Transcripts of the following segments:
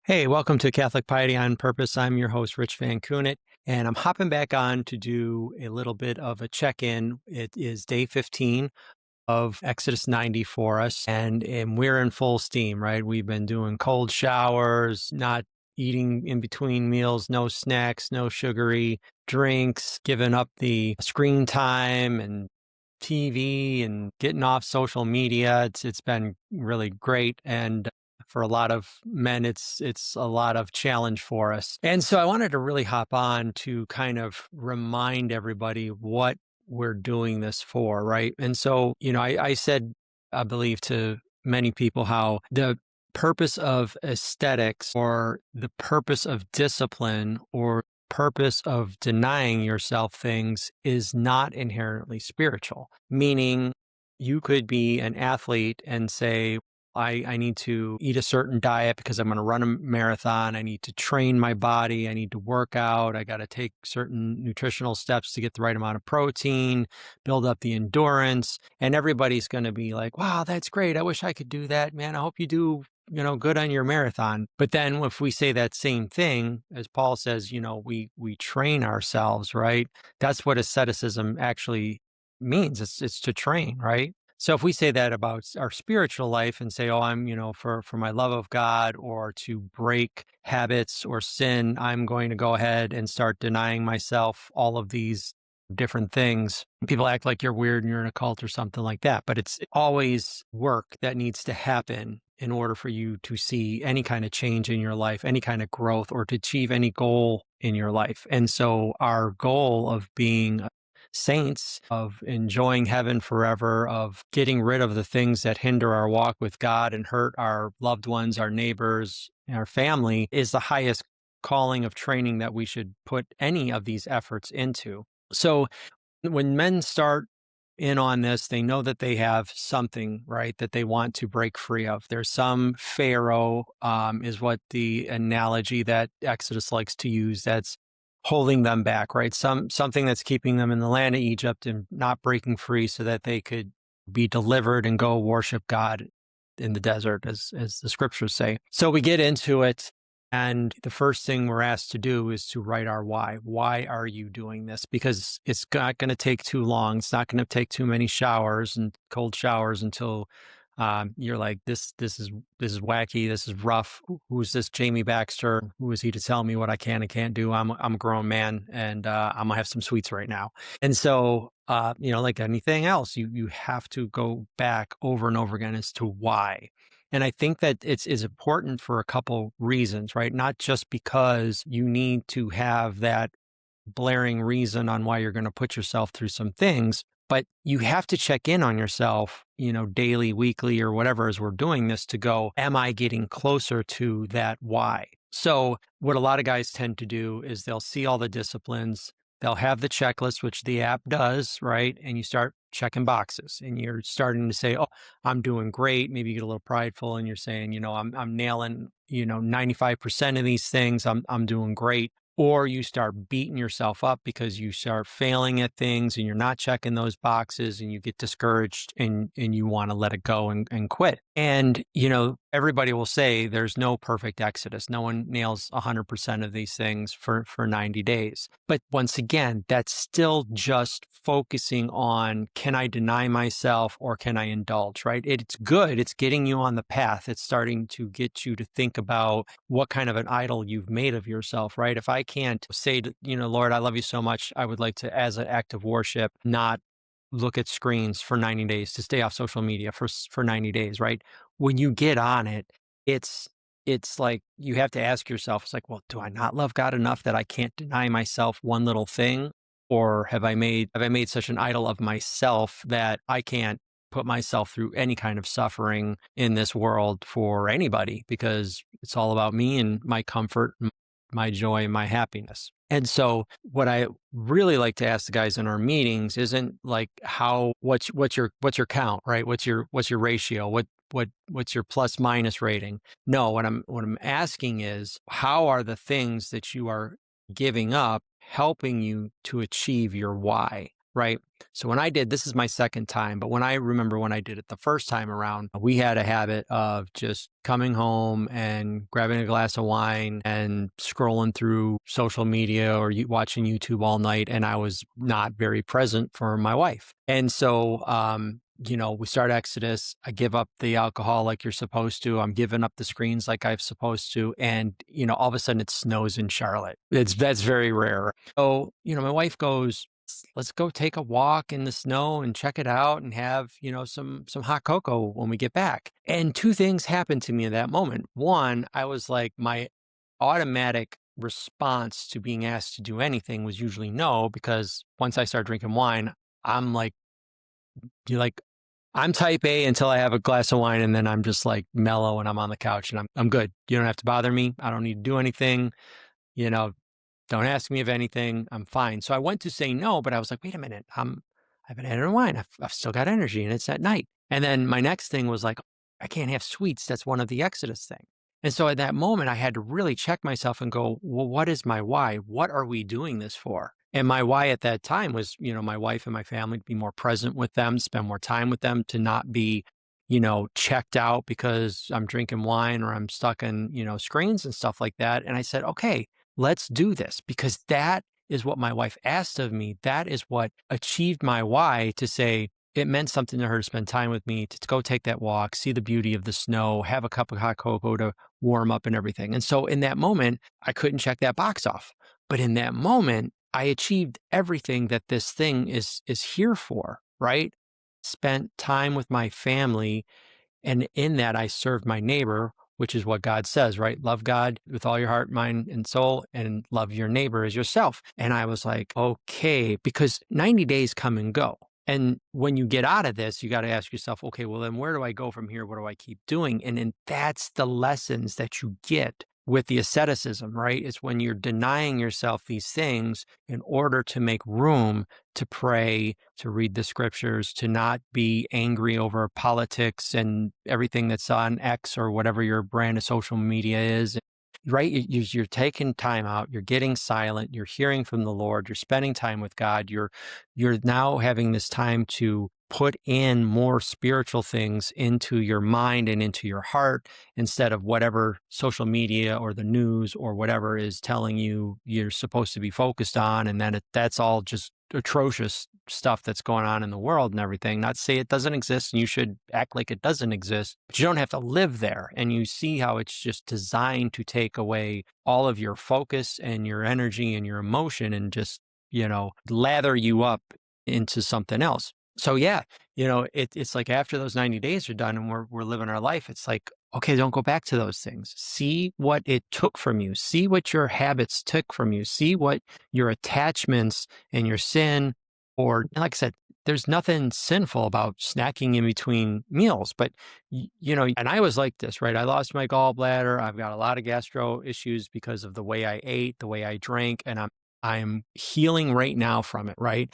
Hey, welcome to Catholic Piety on Purpose. I'm your host, Rich Van Kunit, and I'm hopping back on to do a little bit of a check-in. It is day 15 of Exodus 90 for us, and we're in full steam, right? We've been doing cold showers, not eating in between meals, no snacks, no sugary drinks, giving up the screen time and TV and getting off social media. It's been really great, and for a lot of men, it's a lot of challenge for us. And so I wanted to really hop on to kind of remind everybody what we're doing this for, right? And so, I said, I believe to many people how the purpose of aesthetics or the purpose of discipline or purpose of denying yourself things is not inherently spiritual, meaning you could be an athlete and say, I need to eat a certain diet because I'm going to run a marathon. I need to train my body. I need to work out. I got to take certain nutritional steps to get the right amount of protein, build up the endurance. And everybody's going to be like, wow, that's great. I wish I could do that, man. I hope you do good on your marathon. But then if we say that same thing, as Paul says, we train ourselves, right? That's what asceticism actually means. It's to train, right? So if we say that about our spiritual life and say, oh, I'm, for my love of God or to break habits or sin, I'm going to go ahead and start denying myself all of these different things. People act like you're weird and you're in a cult or something like that, but it's always work that needs to happen in order for you to see any kind of change in your life, any kind of growth, or to achieve any goal in your life. And so our goal of being saints, of enjoying heaven forever, of getting rid of the things that hinder our walk with God and hurt our loved ones, our neighbors, our family, is the highest calling of training that we should put any of these efforts into. So when men start in on this, they know that they have something, right, that they want to break free of. There's some Pharaoh, is what the analogy that Exodus likes to use, that's holding them back, right? Something that's keeping them in the land of Egypt and not breaking free so that they could be delivered and go worship God in the desert, as the scriptures say. So we get into it. And the first thing we're asked to do is to write our why. Why are you doing this? Because it's not going to take too long. It's not going to take too many showers and cold showers until you're like, this is wacky. This is rough. Who's this Jamie Baxter? Who is he to tell me what I can and can't do? I'm a grown man, and I'm gonna have some sweets right now. And so, like anything else, you have to go back over and over again as to why. And I think that it's important for a couple reasons, right? Not just because you need to have that blaring reason on why you're going to put yourself through some things, but you have to check in on yourself, daily, weekly, or whatever, as we're doing this, to go, am I getting closer to that why? So what a lot of guys tend to do is they'll see all the disciplines, they'll have the checklist, which the app does, right? And you start checking boxes and you're starting to say, oh, I'm doing great. Maybe you get a little prideful and you're saying, I'm nailing, 95% of these things. I'm doing great. Or you start beating yourself up because you start failing at things and you're not checking those boxes and you get discouraged and you want to let it go and quit. And, everybody will say there's no perfect exodus. No one nails 100% of these things for 90 days. But once again, that's still just focusing on, can I deny myself or can I indulge, right? It's good. It's getting you on the path. It's starting to get you to think about what kind of an idol you've made of yourself, right? If I can't say, Lord, I love you so much, I would like to, as an act of worship, not look at screens for 90 days, to stay off social media for 90 days, right? When you get on it, it's like you have to ask yourself, it's like, well, do I not love God enough that I can't deny myself one little thing? Or have I made such an idol of myself that I can't put myself through any kind of suffering in this world for anybody, because it's all about me and my comfort, my joy, and my happiness. And so what I really like to ask the guys in our meetings isn't like what's your count, right? What's your ratio? What's your plus minus rating? No, what I'm asking is, how are the things that you are giving up helping you to achieve your why? right? So when I did, this is my second time, but when I remember when I did it the first time around, we had a habit of just coming home and grabbing a glass of wine and scrolling through social media or watching YouTube all night. And I was not very present for my wife. And so, we start Exodus. I give up the alcohol like you're supposed to. I'm giving up the screens like I'm supposed to. And, all of a sudden it snows in Charlotte. That's very rare. So, my wife goes, let's go take a walk in the snow and check it out and have, some hot cocoa when we get back. And two things happened to me in that moment. One, I was like, my automatic response to being asked to do anything was usually no, because once I start drinking wine, I'm like, you like, I'm type A until I have a glass of wine, and then I'm just like mellow and I'm on the couch and I'm good. You don't have to bother me. I don't need to do anything. You know, don't ask me of anything. I'm fine. So I went to say no, but I was like, wait a minute. I've been having wine. I've still got energy, and it's at night. And then my next thing was like, I can't have sweets. That's one of the Exodus thing. And so at that moment, I had to really check myself and go, well, what is my why? What are we doing this for? And my why at that time was, my wife and my family, to be more present with them, spend more time with them, to not be, checked out because I'm drinking wine or I'm stuck in, screens and stuff like that. And I said, okay, let's do this, because that is what my wife asked of me. That is what achieved my why, to say it meant something to her to spend time with me, to go take that walk, see the beauty of the snow, have a cup of hot cocoa to warm up and everything. And so in that moment, I couldn't check that box off. But in that moment, I achieved everything that this thing is here for, right? Spent time with my family, and in that, I served my neighbor, which is what God says, right? Love God with all your heart, mind, and soul, and love your neighbor as yourself. And I was like, okay, because 90 days come and go. And when you get out of this, you got to ask yourself, okay, well, then where do I go from here? What do I keep doing? And then that's the lessons that you get with the asceticism, right? It's when you're denying yourself these things in order to make room to pray, to read the scriptures, to not be angry over politics and everything that's on X or whatever your brand of social media is, right? You're taking time out, you're getting silent, you're hearing from the Lord, you're spending time with God, you're now having this time to put in more spiritual things into your mind and into your heart, instead of whatever social media or the news or whatever is telling you you're supposed to be focused on. And then that's all just atrocious stuff that's going on in the world and everything. Not to say it doesn't exist and you should act like it doesn't exist, but you don't have to live there. And you see how it's just designed to take away all of your focus and your energy and your emotion, and just, lather you up into something else. So yeah, it's like after those 90 days are done and we're living our life, it's like, okay, don't go back to those things. See what it took from you. See what your habits took from you. See what your attachments and your sin, or like I said, there's nothing sinful about snacking in between meals, but and I was like this, right? I lost my gallbladder. I've got a lot of gastro issues because of the way I ate, the way I drank, and I'm healing right now from it, right?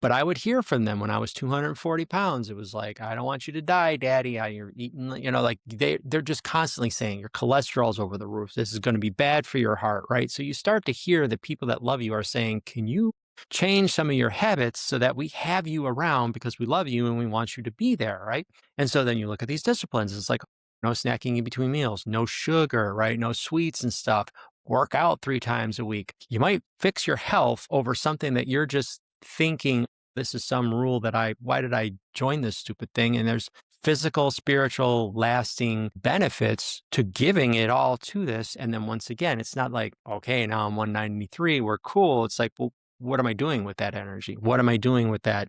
But I would hear from them when I was 240 pounds. It was like, I don't want you to die, daddy. You're eating, like they're just constantly saying your cholesterol's over the roof. This is going to be bad for your heart, right? So you start to hear the people that love you are saying, can you change some of your habits so that we have you around because we love you and we want you to be there, right? And so then you look at these disciplines. It's like no snacking in between meals, no sugar, right? No sweets and stuff. Work out 3 times a week. You might fix your health over something that you're just thinking, this is some rule that why did I join this stupid thing? And there's physical, spiritual, lasting benefits to giving it all to this. And then once again, it's not like, okay, now I'm 193, we're cool. It's like, well, what am I doing with that energy? What am I doing with that,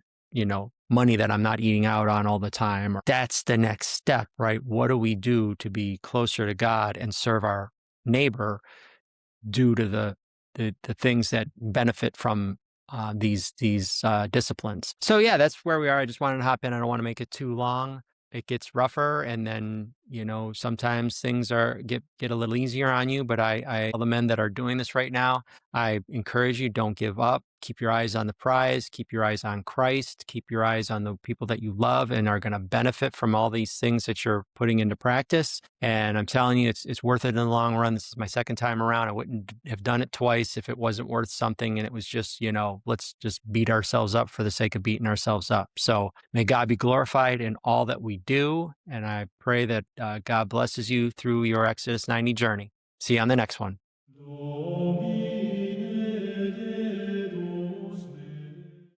money that I'm not eating out on all the time? That's the next step, right? What do we do to be closer to God and serve our neighbor due to the things that benefit from these disciplines? So yeah, that's where we are. I just wanted to hop in. I don't want to make it too long. It gets rougher, and then sometimes things get a little easier on you, but all the men that are doing this right now, I encourage you, don't give up. Keep your eyes on the prize, keep your eyes on Christ, keep your eyes on the people that you love and are going to benefit from all these things that you're putting into practice. And I'm telling you, it's worth it in the long run. This is my second time around. I wouldn't have done it twice if it wasn't worth something. And it was just, let's just beat ourselves up for the sake of beating ourselves up. So may God be glorified in all that we do. And I pray that God blesses you through your Exodus 90 journey. See you on the next one.